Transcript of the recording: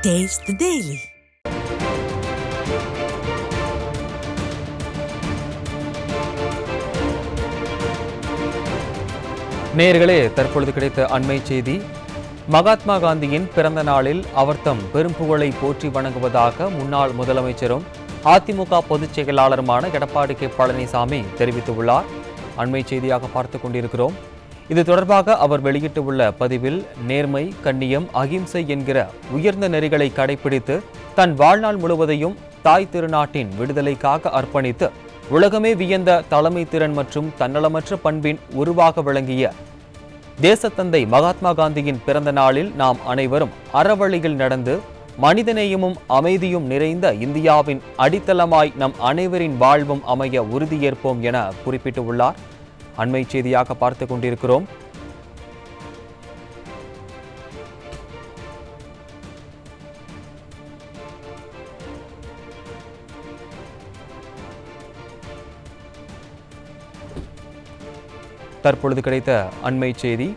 Taste the Daily. நேயர்களே, தற்பொழுது கிடைத்த அண்மை செய்தி. மகாத்மா காந்தியின் பிறந்த நாளில் அவர்தம் பெரும் புகழை போற்றி வணங்குவதாக முன்னாள் முதலமைச்சரும் அதிமுக பொதுச் செயலாளருமான எடப்பாடி கே பழனிசாமி தெரிவித்துள்ளார். அண்மை செய்தியாக பார்த்துக் கொண்டிருக்கிறோம். இது தொடர்பாக அவர் வெளியிட்டுள்ள பதிவில், நேர்மை, கண்ணியம், அகிம்சை என்கிற உயர்ந்த நெறிகளை கடைபிடித்து தன் வாழ்நாள் முழுவதையும் தாய் திருநாட்டின் விடுதலைக்காக அர்ப்பணித்து உலகமே வியந்த தலைமை திறன் மற்றும் தன்னலமற்ற பண்பின் உருவாக விளங்கிய தேசத்தந்தை மகாத்மா காந்தியின் பிறந்த நாளில் நாம் அனைவரும் அறவழியில் நடந்து மனிதநேயமும் அமைதியும் நிறைந்த இந்தியாவின் அடித்தளமாய் நம் அனைவரின் வாழ்வும் அமைய உறுதியேற்போம் என குறிப்பிட்டுள்ளார். அண்மை செய்தியாக பார்த்துக் கொண்டிருக்கிறோம். தற்பொழுது கிடைத்த அண்மை செய்தி.